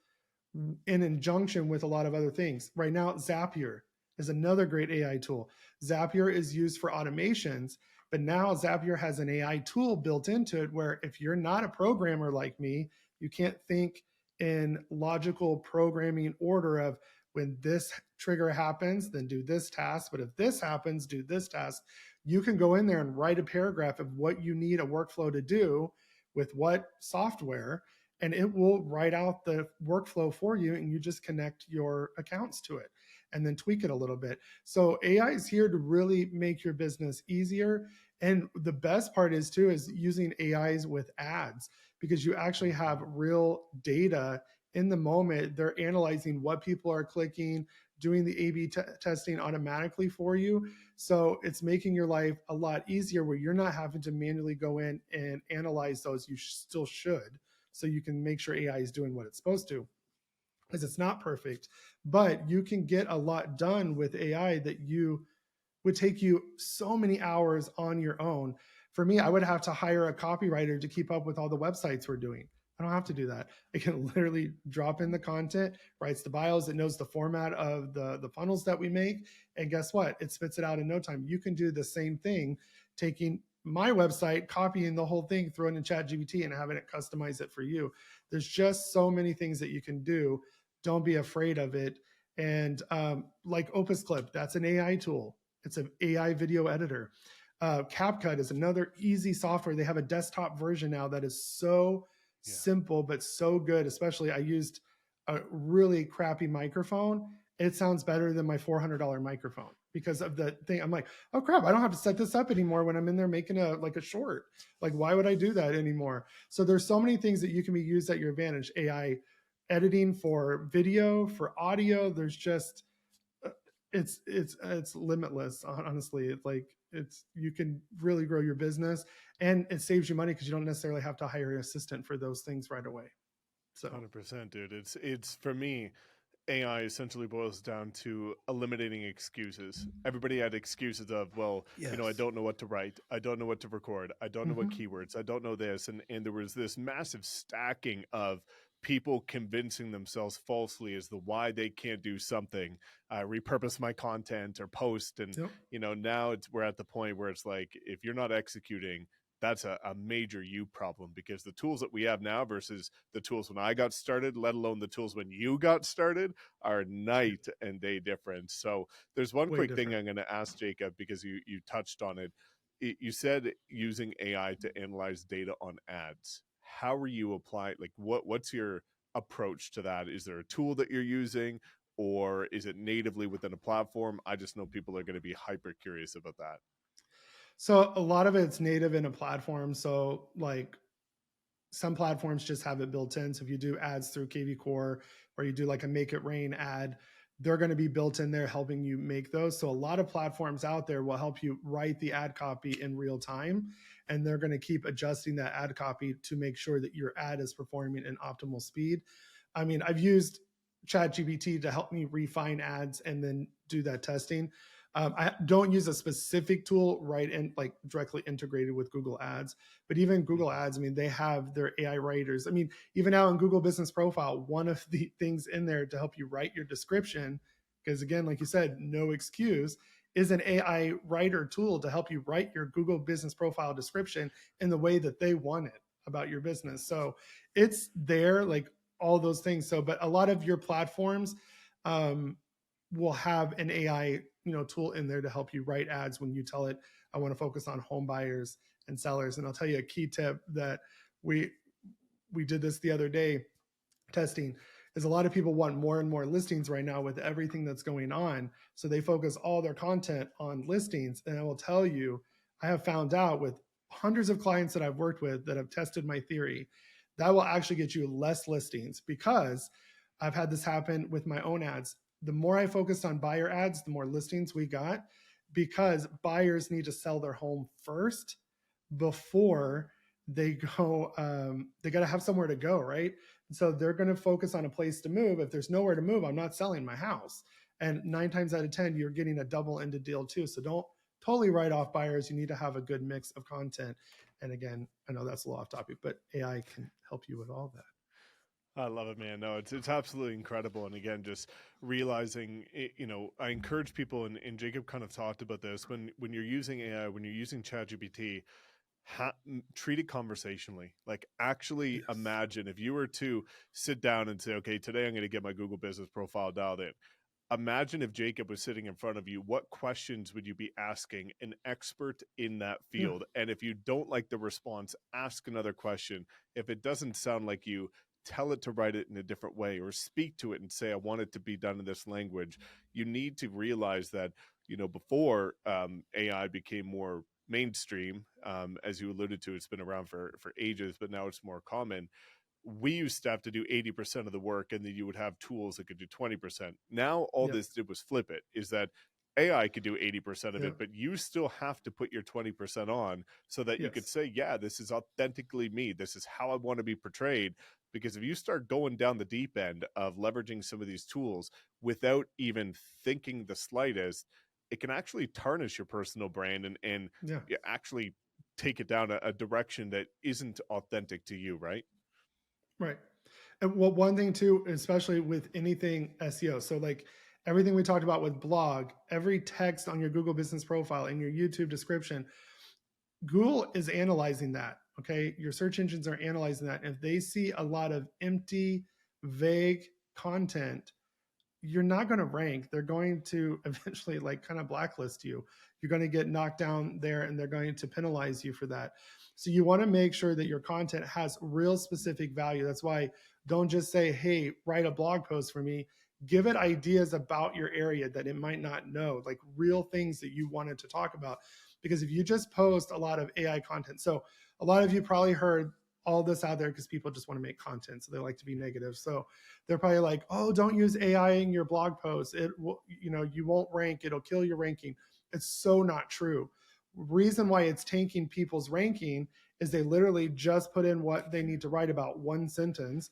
in conjunction with a lot of other things. Right now, Zapier is another great AI tool. Zapier is used for automations, but now Zapier has an AI tool built into it where if you're not a programmer like me, you can't think in logical programming order of when this trigger happens, then do this task. But if this happens, do this task. You can go in there and write a paragraph of what you need a workflow to do with what software, and it will write out the workflow for you, and you just connect your accounts to it and then tweak it a little bit. So AI is here to really make your business easier. And the best part is too is using AIs with ads because you actually have real data in the moment. They're analyzing what people are clicking, doing the A/B testing automatically for you. So it's making your life a lot easier where you're not having to manually go in and analyze those. You still should, so you can make sure AI is doing what it's supposed to, because it's not perfect, but you can get a lot done with AI that you would take you so many hours on your own. For me, I would have to hire a copywriter to keep up with all the websites we're doing. I don't have to do that. I can literally drop in the content, writes the bios, it knows the format of the funnels that we make. And guess what? It spits it out in no time. You can do the same thing, taking my website, copying the whole thing, throwing it in ChatGPT and having it customize it for you. There's just so many things that you can do. Don't be afraid of it. And like Opus Clip, that's an AI tool. It's an AI video editor. CapCut is another easy software. They have a desktop version now that is so Yeah. simple, but so good. Especially I used a really crappy microphone. It sounds better than my $400 microphone because of the thing. I'm like, oh crap, I don't have to set this up anymore when I'm in there making a short. Like, why would I do that anymore? So there's so many things that you can be used at your advantage. AI editing for video, for audio. There's just it's limitless, honestly. It's like it's you can really grow your business, and it saves you money because you don't necessarily have to hire an assistant for those things right away. So 100%, dude. It's for me, AI essentially boils down to eliminating excuses. Everybody had excuses of, well, I yes. don't know what to write, I don't know what to record, I don't know what Mm-hmm. keywords, I don't know this, and there was this massive stacking of people convincing themselves falsely as to why they can't do something, repurpose my content or post, and Yep. now we're at the point where it's like if you're not executing, that's a major you problem, because the tools that we have now versus the tools when I got started, let alone the tools when you got started, are night and day different. So there's one Way quick thing different. I'm going to ask Jacob, because you touched on it. you said using AI to analyze data on ads. How are you applying? Like, what's your approach to that? Is there a tool that you're using, or is it natively within a platform? I just know people are going to be hyper curious about that. So a lot of it's native in a platform. So like some platforms just have it built in. So if you do ads through KV Core or you do like a Make It Rain ad, they're going to be built in there helping you make those. So a lot of platforms out there will help you write the ad copy in real time. And they're going to keep adjusting that ad copy to make sure that your ad is performing in optimal speed. I mean, I've used ChatGPT to help me refine ads and then do that testing. I don't use a specific tool right in like directly integrated with Google Ads, but even Google Ads, I mean, they have their AI writers. I mean, even now in Google Business Profile, one of the things in there to help you write your description, because again, like you said, no excuse, is an AI writer tool to help you write your Google Business Profile description in the way that they want it about your business. So it's there, like all those things. So, but a lot of your platforms will have an AI, tool in there to help you write ads when you tell it, I want to focus on home buyers and sellers. And I'll tell you a key tip that we did this the other day testing is a lot of people want more and more listings right now with everything that's going on. So they focus all their content on listings. And I will tell you, I have found out with hundreds of clients that I've worked with that have tested my theory, that will actually get you less listings because I've had this happen with my own ads. The more I focused on buyer ads, the more listings we got because buyers need to sell their home first before they go. They got to have somewhere to go, right? So they're going to focus on a place to move. If there's nowhere to move, I'm not selling my house. And 9 times out of 10, you're getting a double-ended deal too. So don't totally write off buyers. You need to have a good mix of content. And again, I know that's a little off topic, but AI can help you with all that. I love it, man. No, it's absolutely incredible. And again, just realizing, I encourage people, and Jacob kind of talked about this when you're using AI, when you're using ChatGPT, treat it conversationally. Like, actually Yes. imagine if you were to sit down and say, okay, today I'm going to get my Google Business Profile dialed in. Imagine if Jacob was sitting in front of you, what questions would you be asking an expert in that Yeah. field? And if you don't like the response, ask another question. If it doesn't sound like you, tell it to write it in a different way, or speak to it and say, I want it to be done in this language. You need to realize that, before AI became more mainstream, as you alluded to, it's been around for ages, but now it's more common. We used to have to do 80% of the work, and then you would have tools that could do 20%. Now all Yep. this did was flip it, is that AI could do 80% of it, Yep. but you still have to put your 20% on so that you could Yes. say, yeah, this is authentically me. This is how I want to be portrayed. Because if you start going down the deep end of leveraging some of these tools without even thinking the slightest, it can actually tarnish your personal brand and Yeah. actually take it down a direction that isn't authentic to you, right? Right. And well, one thing too, especially with anything SEO. So like everything we talked about with blog, every text on your Google Business Profile in your YouTube description, Google is analyzing that. Okay. Your search engines are analyzing that. And if they see a lot of empty, vague content, you're not going to rank. They're going to eventually like kind of blacklist you. You're going to get knocked down there and they're going to penalize you for that. So you want to make sure that your content has real specific value. That's why don't just say, hey, write a blog post for me. Give it ideas about your area that it might not know, like real things that you wanted to talk about. Because if you just post a lot of AI content, so a lot of you probably heard all this out there because people just want to make content. So they like to be negative. So they're probably like, oh, don't use AI in your blog posts. It will, you won't rank. It'll kill your ranking. It's so not true. Reason why it's tanking people's ranking is they literally just put in what they need to write about, one sentence.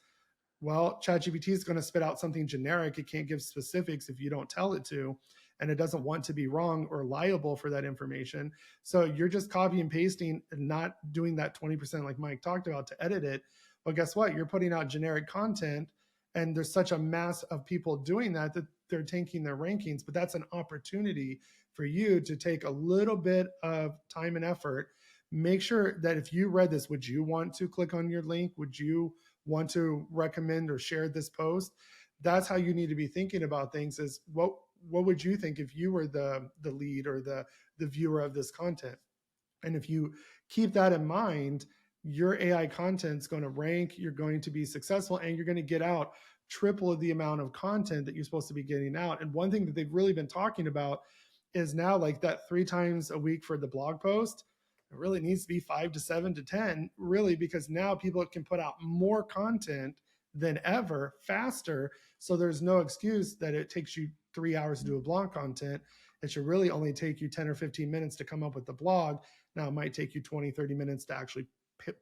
Well, ChatGPT is going to spit out something generic. It can't give specifics if you don't tell it to, and it doesn't want to be wrong or liable for that information. So you're just copy and pasting and not doing that 20% like Mike talked about to edit it. But guess what? You're putting out generic content, and there's such a mass of people doing that that they're tanking their rankings. But that's an opportunity for you to take a little bit of time and effort. Make sure that if you read this, would you want to click on your link? Would you want to recommend or share this post? That's how you need to be thinking about things, is what would you think if you were the lead or the viewer of this content? And if you keep that in mind, your AI content is going to rank, you're going to be successful, and you're going to get out triple of the amount of content that you're supposed to be getting out. And one thing that they've really been talking about is now like that 3 times a week for the blog post. It really needs to be 5 to 7 to 10, really, because now people can put out more content than ever faster. So there's no excuse that it takes you 3 hours to do a blog content. It should really only take you 10 or 15 minutes to come up with the blog. Now it might take you 20, 30 minutes to actually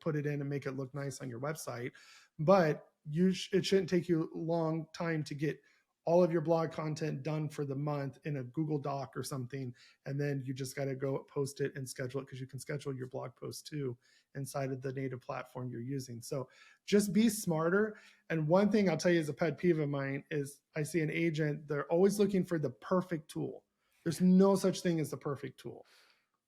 put it in and make it look nice on your website. But it shouldn't take you a long time to get all of your blog content done for the month in a Google Doc or something. And then you just got to go post it and schedule it, because you can schedule your blog post too inside of the native platform you're using. So just be smarter. And one thing I'll tell you is a pet peeve of mine is I see an agent, they're always looking for the perfect tool. There's no such thing as the perfect tool.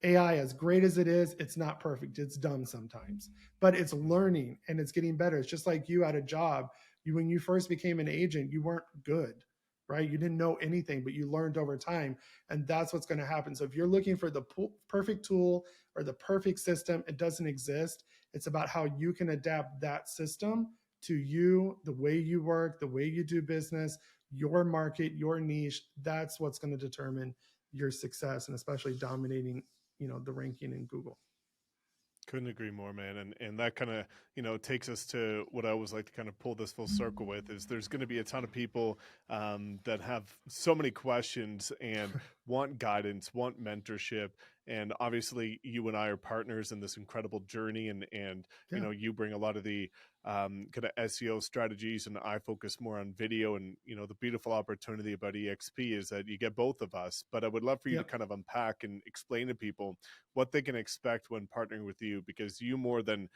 AI, as great as it is, it's not perfect. It's dumb sometimes, but it's learning and it's getting better. It's just like you at a job. When you first became an agent, you weren't good, right? You didn't know anything, but you learned over time. And that's what's going to happen. So if you're looking for the perfect tool or the perfect system, it doesn't exist. It's about how you can adapt that system to you, the way you work, the way you do business, your market, your niche. That's what's going to determine your success, and especially dominating the ranking in Google. Couldn't agree more, man. And that kind of, takes us to what I always like to kind of pull this full circle with is there's going to be a ton of people that have so many questions and want guidance, want mentorship. And obviously you and I are partners in this incredible journey, and Yeah. you bring a lot of the kind of SEO strategies, and I focus more on video. And, the beautiful opportunity about EXP is that you get both of us, but I would love for you to Yep. kind of unpack and explain to people what they can expect when partnering with you, because you, more than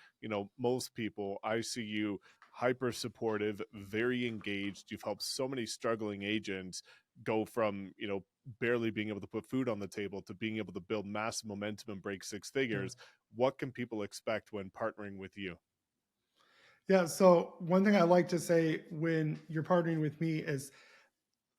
most people, I see you hyper supportive, very engaged. You've helped so many struggling agents go from barely being able to put food on the table to being able to build massive momentum and break six Yeah. figures. What can people expect when partnering with you? Yeah. So one thing I like to say when you're partnering with me is,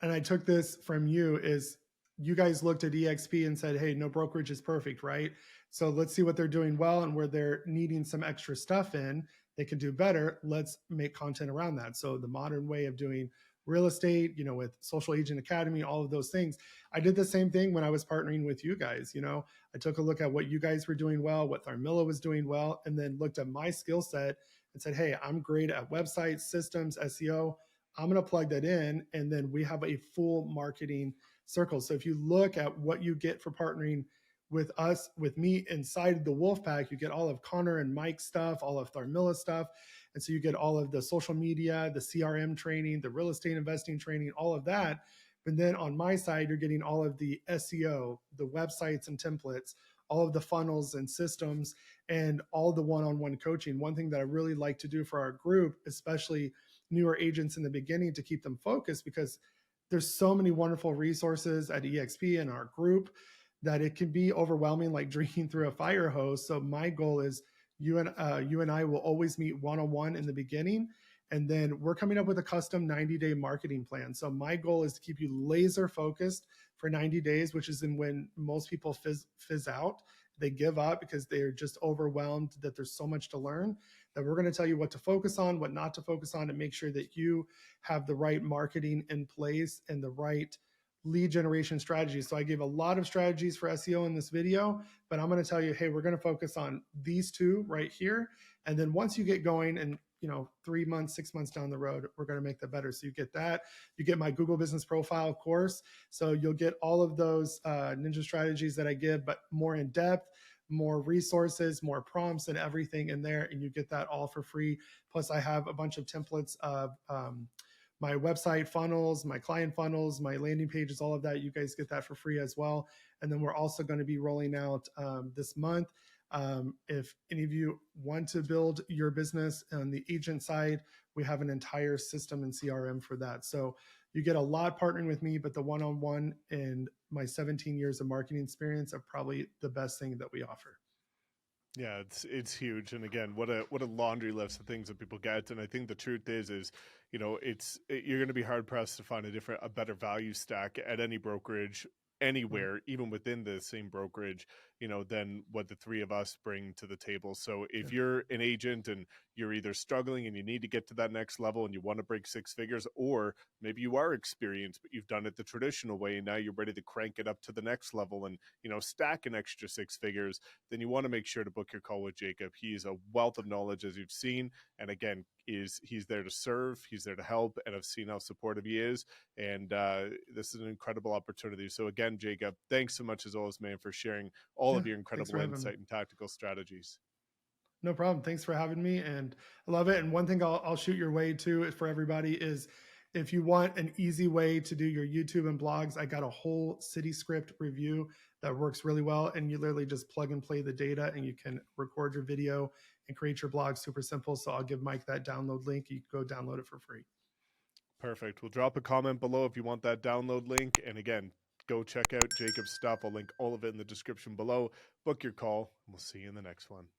and I took this from you, is you guys looked at EXP and said, hey, no brokerage is perfect, right? So let's see what they're doing well, and where they're needing some extra stuff in, they can do better. Let's make content around that. So the modern way of doing real estate, with Social Agent Academy, all of those things. I did the same thing when I was partnering with you guys. I took a look at what you guys were doing well, what Tharmilla was doing well, and then looked at my skill set and said, hey, I'm great at websites, systems, SEO. I'm going to plug that in. And then we have a full marketing circle. So if you look at what you get for partnering with us, with me inside the Wolfpack, you get all of Connor and Mike's stuff, all of Tharmilla stuff. And so you get all of the social media, the CRM training, the real estate investing training, all of that. But then on my side, you're getting all of the SEO, the websites and templates, all of the funnels and systems, and all the one-on-one coaching. One thing that I really like to do for our group, especially newer agents in the beginning, to keep them focused, because there's so many wonderful resources at EXP in our group that it can be overwhelming, like drinking through a fire hose. So my goal is you and I will always meet one-on-one in the beginning, and then we're coming up with a custom 90-day marketing plan. So my goal is to keep you laser focused for 90 days, which is when most people fizz out. They give up because they're just overwhelmed that there's so much to learn, that we're going to tell you what to focus on, what not to focus on, and make sure that you have the right marketing in place and the right lead generation strategies. So I gave a lot of strategies for SEO in this video, but I'm going to tell you, hey, we're going to focus on these two right here. And then once you get going, and 3 months, 6 months down the road, we're going to make that better. So you get that. You get my Google Business Profile course. So you'll get all of those ninja strategies that I give, but more in depth, more resources, more prompts, and everything in there. And you get that all for free. Plus, I have a bunch of templates of my website funnels, my client funnels, my landing pages, all of that. You guys get that for free as well. And then we're also going to be rolling out this month. If any of you want to build your business on the agent side, we have an entire system and CRM for that. So you get a lot partnering with me, but the one-on-one and my 17 years of marketing experience are probably the best thing that we offer. Yeah, it's huge, and again, what a laundry list of things that people get. And I think the truth is you're going to be hard pressed to find a better value stack at any brokerage anywhere, even within the same brokerage, than what the three of us bring to the table. So if Yeah. you're an agent and you're either struggling and you need to get to that next level and you want to break six figures, or maybe you are experienced, but you've done it the traditional way and now you're ready to crank it up to the next level and, stack an extra six figures, then you want to make sure to book your call with Jacob. He's a wealth of knowledge, as you've seen. And again, he's there to serve, he's there to help, and I've seen how supportive he is. And this is an incredible opportunity. So again, Jacob, thanks so much as always, man, for sharing all Yeah. of your Thanks incredible for having me. insight and tactical strategies. No problem. Thanks for having me, and I love it. And one thing I'll shoot your way too for everybody is, if you want an easy way to do your YouTube and blogs, I got a whole city script review that works really well. And you literally just plug and play the data and you can record your video and create your blog super simple. So I'll give Mike that download link. You can go download it for free. Perfect. We'll drop a comment below if you want that download link. And again, go check out Jacob's stuff. I'll link all of it in the description below. Book your call, and we'll see you in the next one.